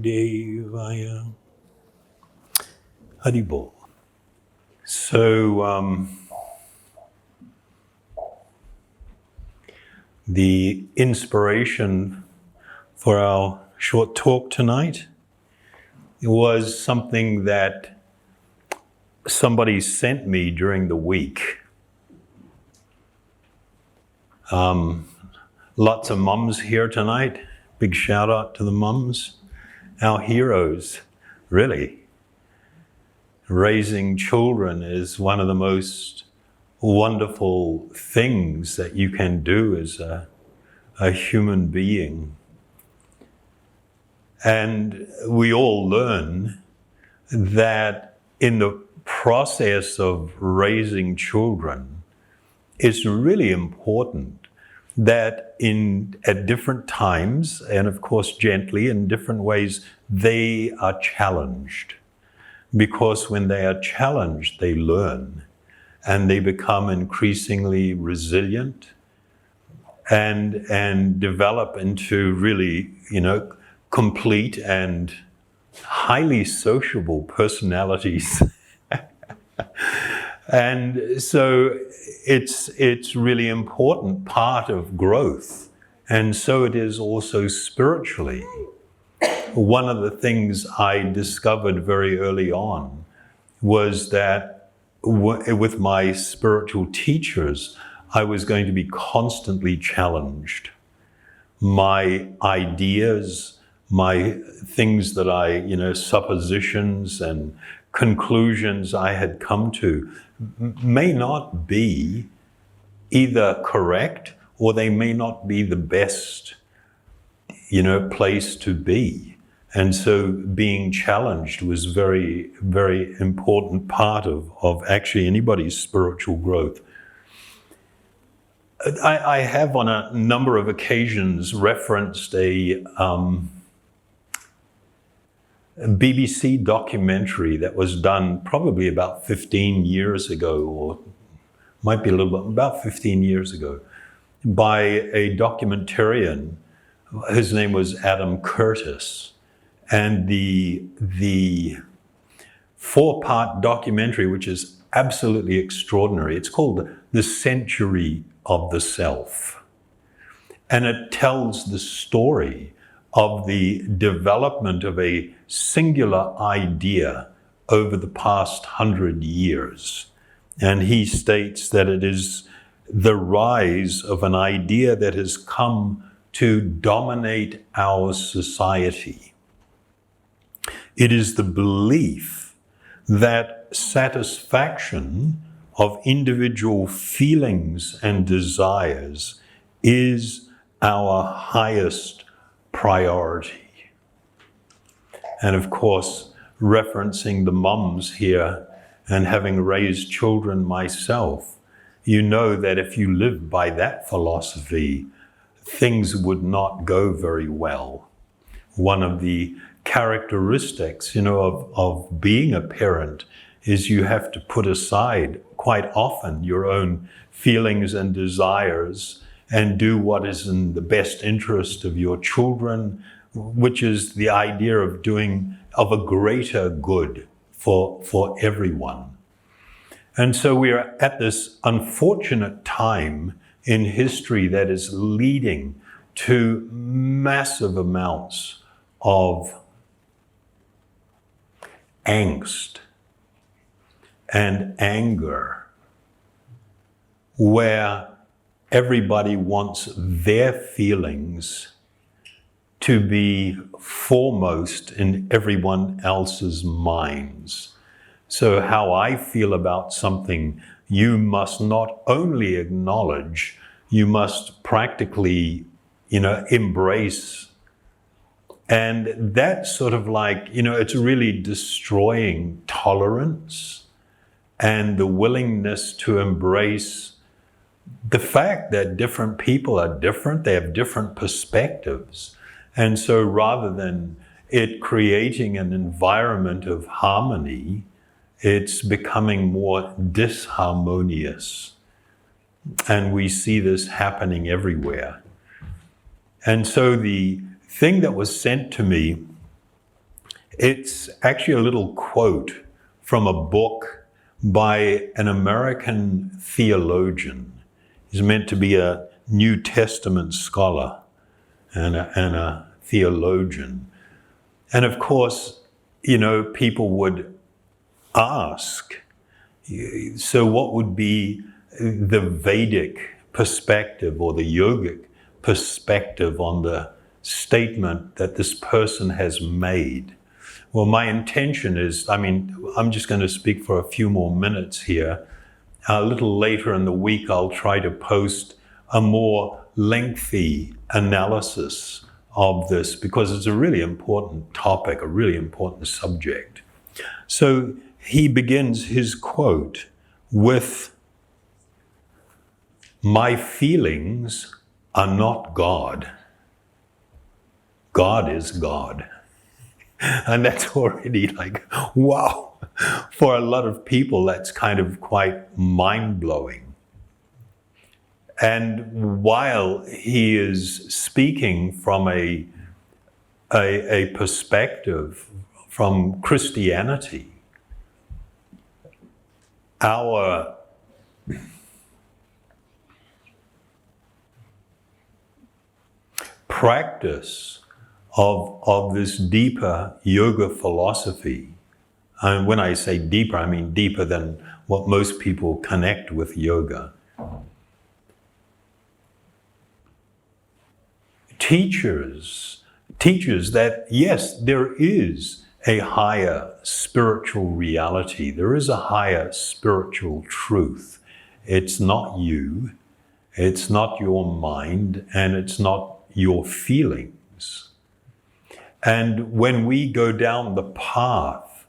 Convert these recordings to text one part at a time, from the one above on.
Vasudevaya. Haribol. So, the inspiration for our short talk tonight was something that somebody sent me during the week. Lots of mums here tonight. Big shout out to the mums, our heroes, really. Raising children is one of the most wonderful things that you can do as a human being. And we all learn that in the process of raising children, it's really important that at different times, and of course gently in different ways, they are challenged. Because when they are challenged, they learn and they become increasingly resilient and develop into really, complete and highly sociable personalities. And so it's really important part of growth. And so it is also spiritually. One of the things I discovered very early on was that with my spiritual teachers, I was going to be constantly challenged. My ideas, my things that suppositions and conclusions I had come to may not be either correct or they may not be the best, place to be. And so being challenged was very, very important part of actually anybody's spiritual growth. I have on a number of occasions referenced a BBC documentary that was done probably about 15 years ago, or might be a little bit, about 15 years ago, by a documentarian. His name was Adam Curtis. And the 4-part documentary, which is absolutely extraordinary, it's called The Century of the Self. And it tells the story of the development of a singular idea over the past 100 years. And he states that it is the rise of an idea that has come to dominate our society. It is the belief that satisfaction of individual feelings and desires is our highest priority. And of course, referencing the mums here and having raised children myself, you know that if you live by that philosophy, things would not go very well. One of the characteristics, of being a parent is you have to put aside quite often your own feelings and desires and do what is in the best interest of your children, which is the idea of a greater good for everyone. And so we are at this unfortunate time in history that is leading to massive amounts of angst and anger, where everybody wants their feelings to be foremost in everyone else's minds. So how I feel about something, you must not only acknowledge, you must practically, embrace. And that's sort of like, it's really destroying tolerance and the willingness to embrace the fact that different people are different, they have different perspectives. And so rather than it creating an environment of harmony, it's becoming more disharmonious. And we see this happening everywhere. And so the thing that was sent to me It's actually a little quote from a book by an American theologian. He's meant to be a New Testament scholar and a theologian. And of course, people would ask, so what would be the Vedic perspective or the yogic perspective on the statement that this person has made? Well, my intention is, I'm just going to speak for a few more minutes here. A little later in the week, I'll try to post a more lengthy analysis of this because it's a really important topic, a really important subject. So he begins his quote with, "My feelings are not God. God is God." And that's already like, wow. For a lot of people, that's kind of quite mind-blowing. And while he is speaking from a perspective from Christianity, our practice of this deeper yoga philosophy, and when I say deeper, I mean deeper than what most people connect with yoga, teaches that yes, there is a higher spiritual reality. There is a higher spiritual truth. It's not you, it's not your mind, and it's not your feelings. And when we go down the path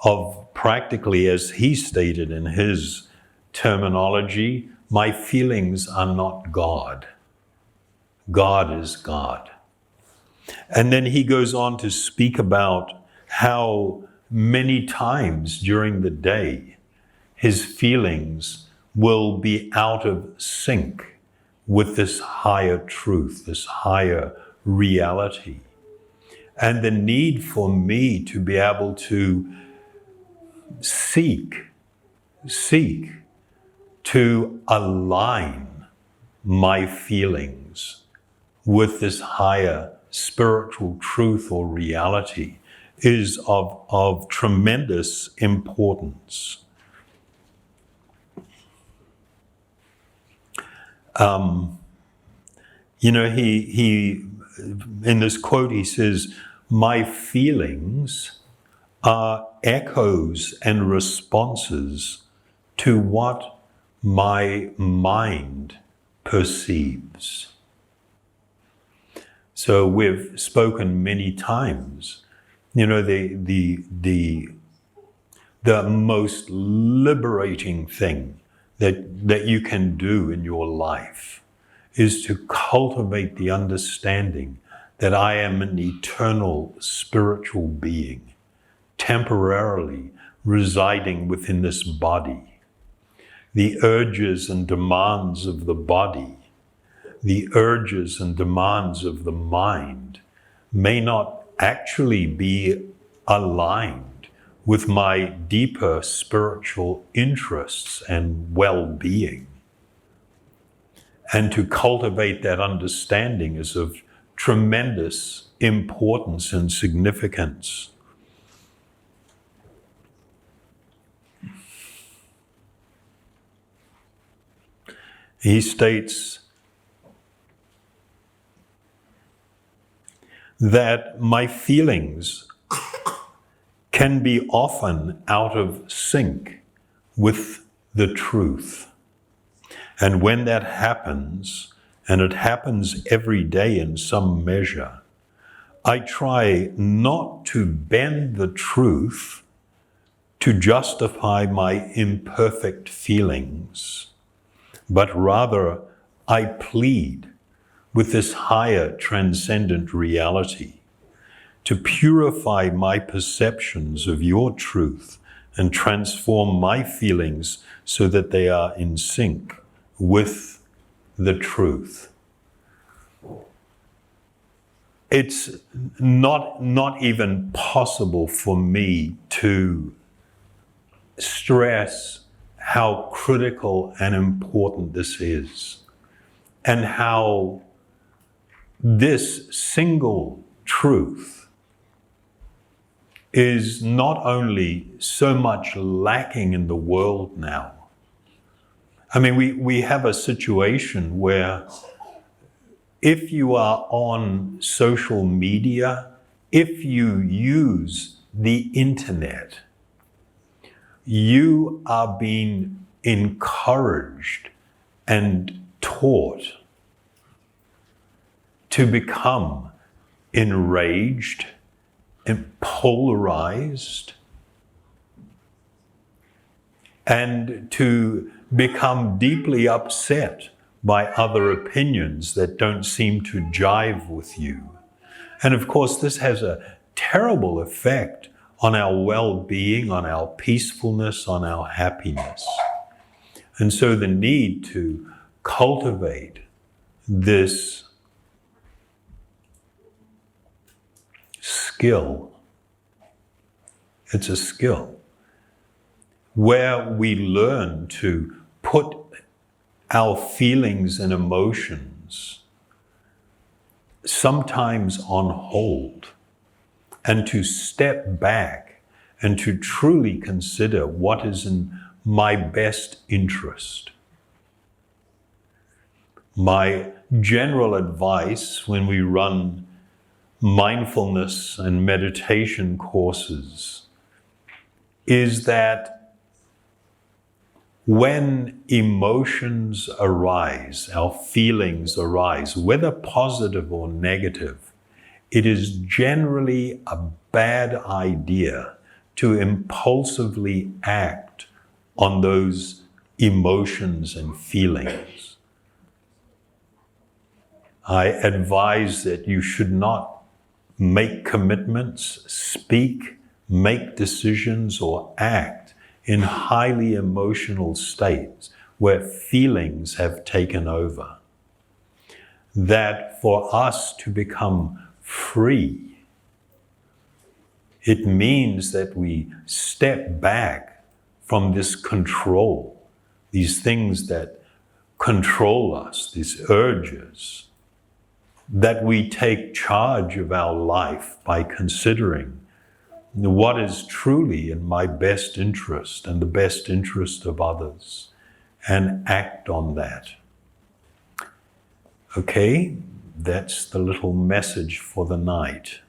of practically, as he stated in his terminology, my feelings are not God. God is God. And then he goes on to speak about how many times during the day his feelings will be out of sync with this higher truth, this higher reality. And the need for me to be able to seek to align my feelings with this higher spiritual truth or reality is of tremendous importance. He in this quote, he says, "My feelings are echoes and responses to what my mind perceives." So we've spoken many times, the most liberating thing that you can do in your life is to cultivate the understanding that I am an eternal spiritual being, temporarily residing within this body. The urges and demands of the body, the urges and demands of the mind may not actually be aligned with my deeper spiritual interests and well-being. And to cultivate that understanding is of tremendous importance and significance. He states that my feelings can be often out of sync with the truth. And when that happens, and it happens every day in some measure, I try not to bend the truth to justify my imperfect feelings, but rather I plead with this higher transcendent reality to purify my perceptions of your truth and transform my feelings so that they are in sync with the truth. it's not even possible for me to stress how critical and important this is, and how this single truth is not only so much lacking in the world now. I mean, we have a situation where if you are on social media, if you use the internet, you are being encouraged and taught to become enraged and polarized, and to become deeply upset by other opinions that don't seem to jive with you. And of course, this has a terrible effect on our well-being, on our peacefulness, on our happiness. And so the need to cultivate this skill, it's a skill, where we learn to put our feelings and emotions sometimes on hold, and to step back and to truly consider what is in my best interest. My general advice when we run mindfulness and meditation courses is that when emotions arise, our feelings arise, whether positive or negative, it is generally a bad idea to impulsively act on those emotions and feelings. I advise that you should not make commitments, speak, make decisions, or act in highly emotional states where feelings have taken over. That for us to become free, it means that we step back from this control, these things that control us, these urges, that we take charge of our life by considering what is truly in my best interest and the best interest of others, and act on that. Okay, that's the little message for the night.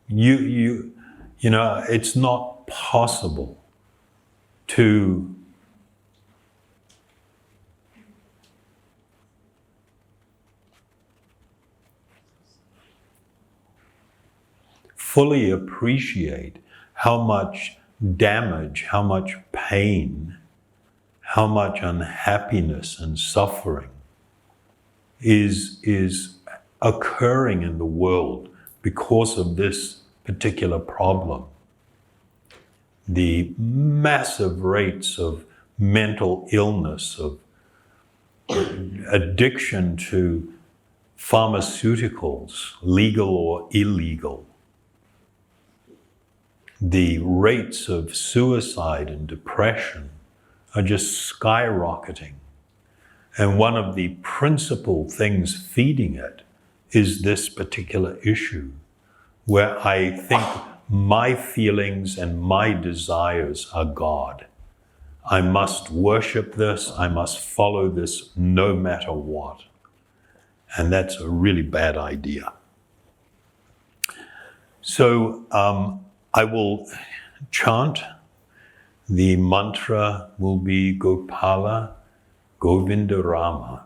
You know, it's not possible to fully appreciate how much damage, how much pain, how much unhappiness and suffering is occurring in the world because of this particular problem. The massive rates of mental illness, of addiction to pharmaceuticals, legal or illegal, the rates of suicide and depression are just skyrocketing. And one of the principal things feeding it is this particular issue, where I think my feelings and my desires are God. I must worship this, I must follow this no matter what. And that's a really bad idea. So I will chant. The mantra will be Gopala, Govinda Rama,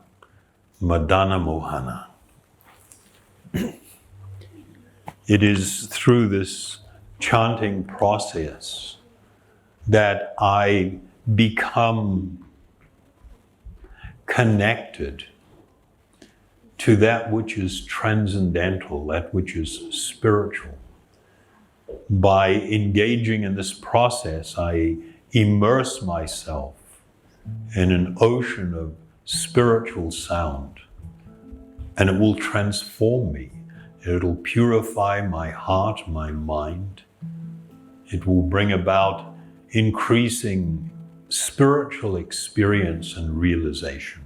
Madana Mohana. It is through this chanting process that I become connected to that which is transcendental, that which is spiritual. By engaging in this process, I immerse myself in an ocean of spiritual sound, and it will transform me. It'll purify my heart, my mind. It will bring about increasing spiritual experience and realization.